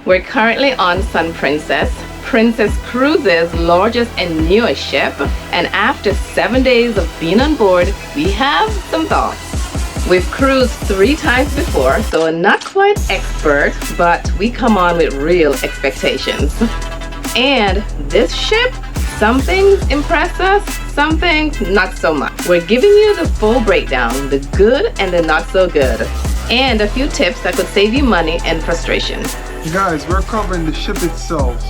We're currently on Sun Princess Cruises' largest and newest ship, and after 7 days of being on board, we have some thoughts. We've cruised 3 times before, so not quite expert, but we come on with real expectations. And this ship, some things impress us, some things not so much. We're giving you the full breakdown, the good and the not so good, and a few tips that could save you money and frustration. Guys, we're covering the ship itself,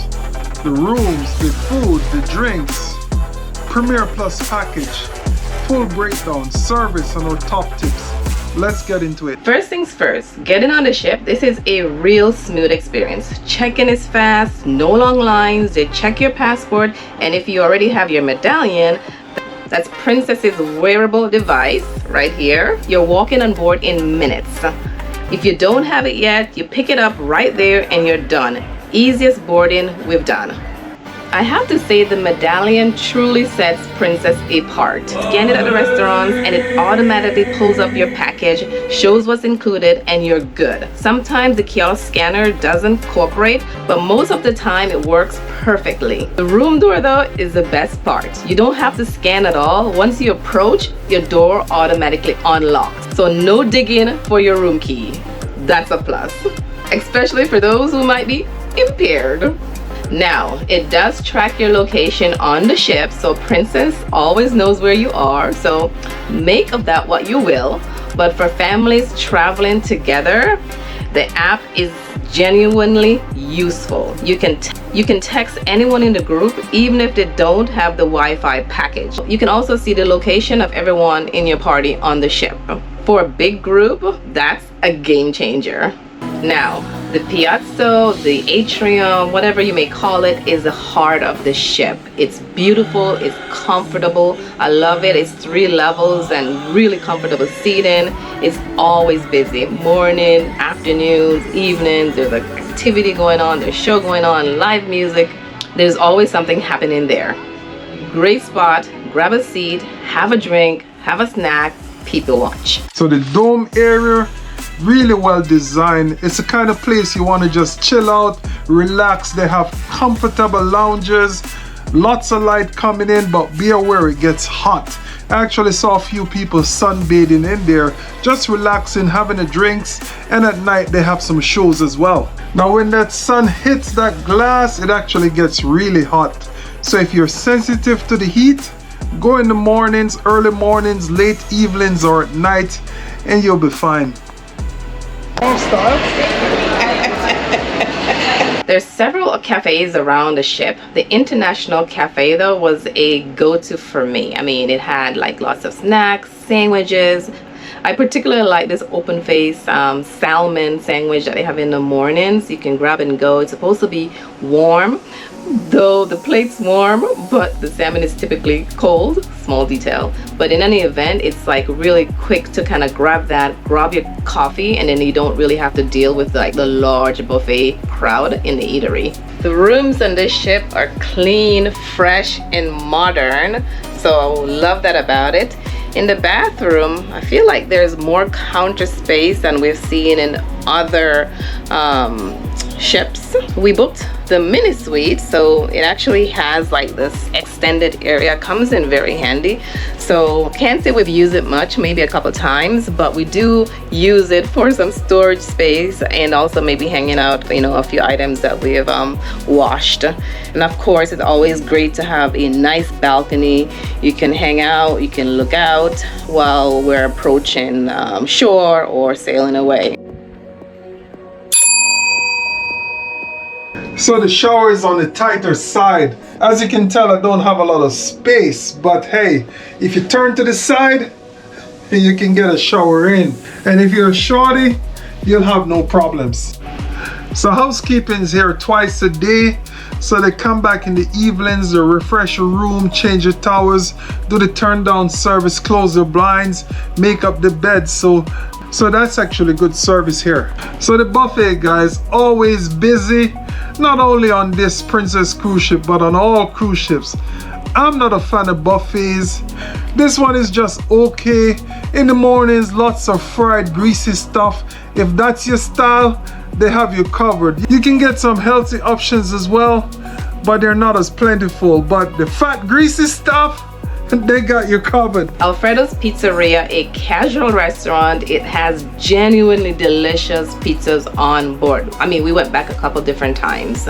the rooms, the food, the drinks, Premier Plus package, full breakdown, service, and our top tips. Let's get into it. First things first, getting on the ship, this is a real smooth experience. Check-in is fast, no long lines, they check your passport, and if you already have your medallion, that's Princess's wearable device right here, you're walking on board in minutes. If you don't have it yet, you pick it up right there and you're done. Easiest boarding we've done. I have to say the medallion truly sets Princess apart. Scan it at the restaurants and it automatically pulls up your package, shows what's included, and you're good. Sometimes the kiosk scanner doesn't cooperate, but most of the time it works perfectly. The room door though is the best part. You don't have to scan at all. Once you approach, your door automatically unlocks. So no digging for your room key. That's a plus, especially for those who might be impaired. Now, it does track your location on the ship, so Princess always knows where you are, so make of that what you will. But for families traveling together, the app is genuinely useful. You can text anyone in the group, even if they don't have the Wi-Fi package. You can also see the location of everyone in your party on the ship. For a big group, that's a game changer. Now, the piazza, the atrium, whatever you may call it, is the heart of the ship. It's beautiful, it's comfortable. I love it. It's 3 levels and really comfortable seating. It's always busy. Morning, afternoons, evenings, there's activity going on, there's show going on, live music. There's always something happening there. Great spot, grab a seat, have a drink, have a snack, people watch. So the dome area, really well designed. It's the kind of place you want to just chill out, relax. They have comfortable lounges, lots of light coming in, but be aware it gets hot. I actually saw a few people sunbathing in there, just relaxing, having the drinks, and at night they have some shows as well. Now when that sun hits that glass, it actually gets really hot. So if you're sensitive to the heat, go in the mornings, early mornings, late evenings, or at night, and you'll be fine. There's several cafes around the ship. The International Cafe though was a go-to for me. I mean, it had like lots of snacks, sandwiches. I particularly like this open face salmon sandwich that they have in the mornings. You can grab and go. It's supposed to be warm, though the plate's warm, but the salmon is typically cold. Small detail, but in any event, it's like really quick to kind of grab your coffee, and then you don't really have to deal with like the large buffet crowd in the eatery. The rooms on this ship are clean, fresh, and modern, so I love that about it. In the bathroom, I feel like there's more counter space than we've seen in other ships. We booked the mini suite, so it actually has like this extended area, comes in very handy. So can't say we've used it much, maybe a couple times, but we do use it for some storage space and also maybe hanging out, you know, a few items that we have washed. And of course, it's always great to have a nice balcony. You can hang out, you can look out while we're approaching shore or sailing away. So the shower is on the tighter side. As you can tell, I don't have a lot of space, but hey, if you turn to the side, you can get a shower in. And if you're shorty, you'll have no problems. So housekeeping is here twice a day. So they come back in the evenings, they refresh your room, change your towels, do the turn down service, close the blinds, make up the bed. So that's actually good service here. So the buffet, guys, always busy. Not only on this Princess cruise ship, but on all cruise ships. I'm not a fan of buffets. This one is just okay. In the mornings, lots of fried, greasy stuff. If that's your style, they have you covered. You can get some healthy options as well, but they're not as plentiful. But the fat, greasy stuff, they got you covered. Alfredo's Pizzeria, a casual restaurant. It has genuinely delicious pizzas on board. I mean, we went back a couple different times.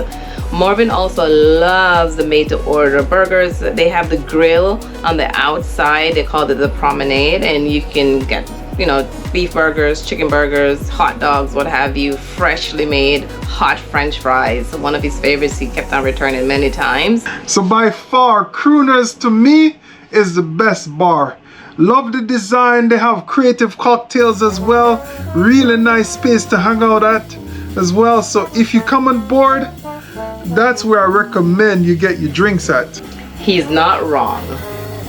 Marvin also loves the made-to-order burgers. They have the grill on the outside. They call it the promenade, and you can get, you know, beef burgers, chicken burgers, hot dogs, what have you, freshly made hot French fries. One of his favorites. He kept on returning many times. So by far, Crooners to me is the best bar. Love the design. They have creative cocktails as well. Really nice space to hang out at as well. So if you come on board, that's where I recommend you get your drinks at. He's not wrong.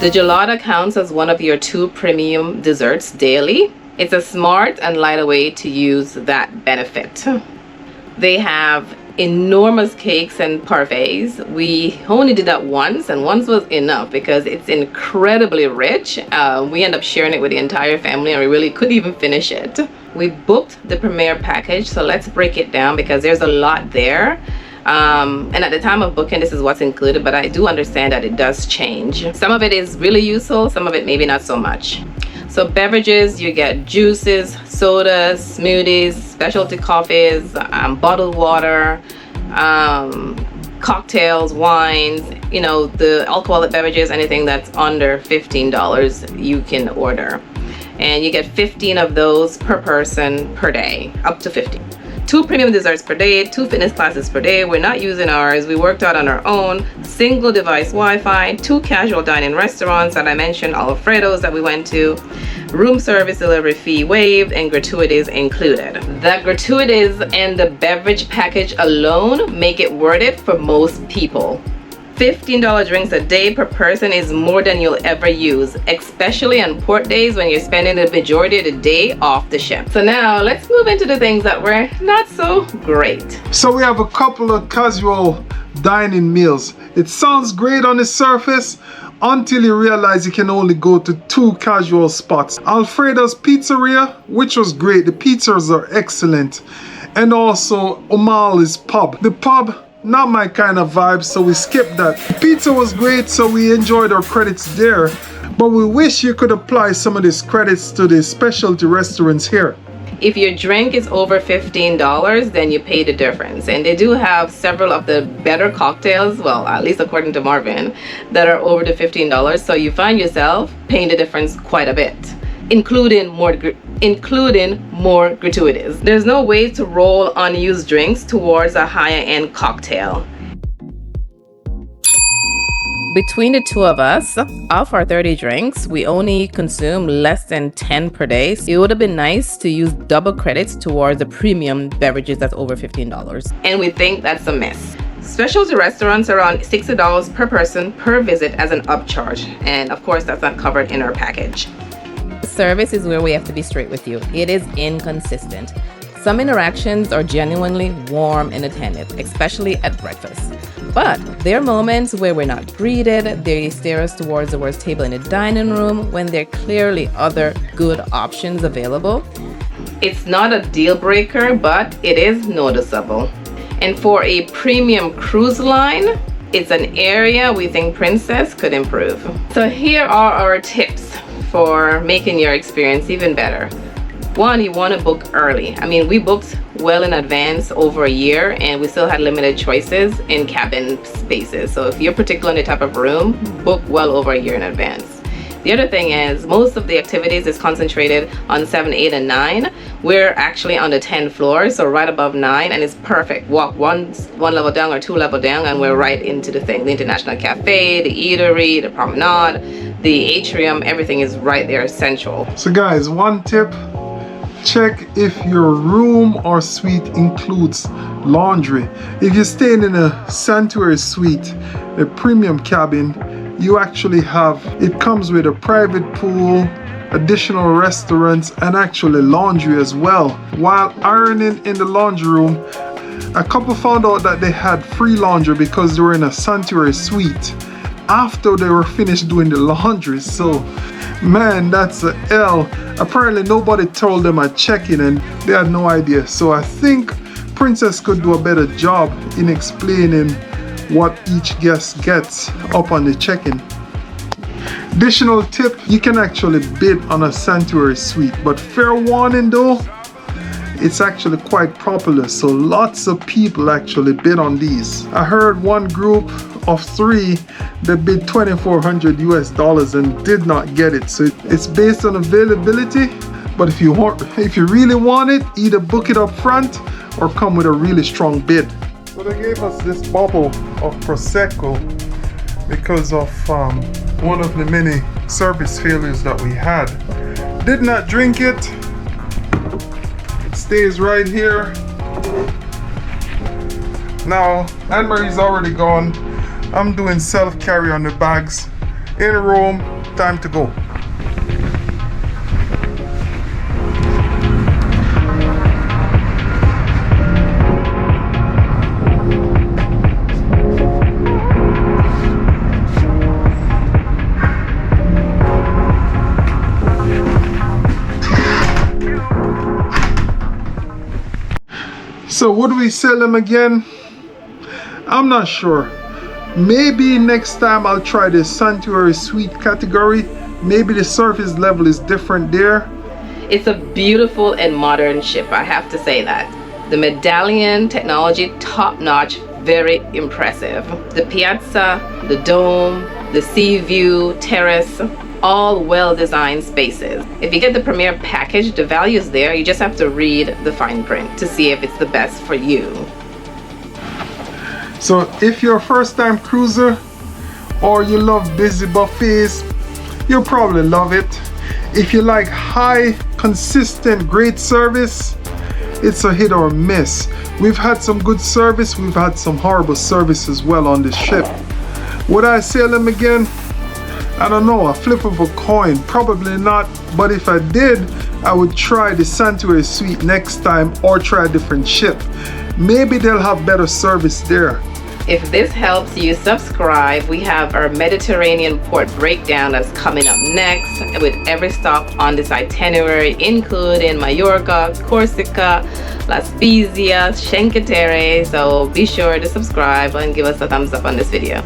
The gelada counts as one of your 2 premium desserts daily. It's a smart and lighter way to use that benefit. They have enormous cakes and parfaits. We only did that once, and once was enough because it's incredibly rich. We end up sharing it with the entire family, and we really couldn't even finish it. We booked the premier package, so let's break it down because there's a lot there. And at the time of booking, this is what's included, but I do understand that it does change. Some of it is really useful, some of it maybe not so much. So beverages, you get juices, sodas, smoothies, specialty coffees, bottled water, cocktails, wines, you know, the alcoholic beverages, anything that's under $15 you can order. And you get 15 of those per person per day, up to 50. 2 premium desserts per day, 2 fitness classes per day. We're not using ours. We worked out on our own. Single device Wi-Fi, 2 casual dining restaurants that I mentioned, Alfredo's that we went to, room service delivery fee waived, and gratuities included. The gratuities and the beverage package alone make it worth it for most people. $15 drinks a day per person is more than you'll ever use, especially on port days when you're spending the majority of the day off the ship. So now let's move into the things that were not so great. So we have a couple of casual dining meals. It sounds great on the surface until you realize you can only go to 2 casual spots. Alfredo's Pizzeria, which was great. The pizzas are excellent. And also O'Malley's Pub. The pub, not my kind of vibe, so we skipped that. Pizza was great, so we enjoyed our credits there, but we wish you could apply some of these credits to the specialty restaurants here. If your drink is over $15, then you pay the difference. And they do have several of the better cocktails, well, at least according to Marvin, that are over the $15, so you find yourself paying the difference quite a bit, including more gratuities. There's no way to roll unused drinks towards a higher end cocktail. Between the 2 of us, of our 30 drinks, we only consume less than 10 per day. So it would have been nice to use double credits towards the premium beverages that's over $15. And we think that's a miss. Specialty restaurants are around $60 per person per visit as an upcharge. And of course, that's not covered in our package. Service is where we have to be straight with you. It is inconsistent. Some interactions are genuinely warm and attentive, especially at breakfast. But there are moments where we're not greeted. They steer us towards the worst table in the dining room when there are clearly other good options available. It's not a deal breaker, but it is noticeable. And for a premium cruise line, it's an area we think Princess could improve. So here are our tips for making your experience even better. 1, you want to book early. I mean, we booked well in advance, over a year, and we still had limited choices in cabin spaces. So if you're particular on the type of room, book well over a year in advance. The other thing is, most of the activities is concentrated on 7, 8, and 9. We're actually on the 10th floor, so right above 9, and it's perfect. Walk one level down or 2 level down, and we're right into the thing. The International Cafe, the eatery, the promenade, the atrium, everything is right there, central. So guys, 1 tip, check if your room or suite includes laundry. If you're staying in a sanctuary suite, a premium cabin, you actually have, it comes with a private pool, additional restaurants, and actually laundry as well. While ironing in the laundry room, a couple found out that they had free laundry because they were in a sanctuary suite after they were finished doing the laundry. So man, that's a L. Apparently nobody told them at check-in and they had no idea. So I think Princess could do a better job in explaining what each guest gets up on the check-in. Additional tip, you can actually bid on a Sanctuary suite, but fair warning though, it's actually quite popular, so lots of people actually bid on these. I heard one group of 3 that bid $2,400 US and did not get it. So it's based on availability, but if you really want it, either book it up front or come with a really strong bid. So they gave us this bottle of Prosecco because of one of the many service failures that we had. Did not drink it. It stays right here. Now, Anne-Marie's already gone. I'm doing self-carry on the bags. In Rome, time to go. So would we sell them again? I'm not sure. Maybe next time I'll try the Sanctuary Suite category. Maybe the surface level is different there. It's a beautiful and modern ship, I have to say that. The Medallion technology, top notch, very impressive. The piazza, the dome, the sea view, terrace, all well-designed spaces. If you get the Premier package, the value is there. You just have to read the fine print to see if it's the best for you. So if you're a first-time cruiser or you love busy buffets, you'll probably love it. If you like high, consistent, great service, it's a hit or a miss. We've had some good service, we've had some horrible service as well on this ship. Would I sail them again? I don't know, a flip of a coin, probably not. But if I did, I would try the Sanctuary Suite next time or try a different ship. Maybe they'll have better service there. If this helps you, subscribe. We have our Mediterranean port breakdown that's coming up next with every stop on this itinerary, including Mallorca, Corsica, La Spezia, Cinque Terre. So be sure to subscribe and give us a thumbs up on this video.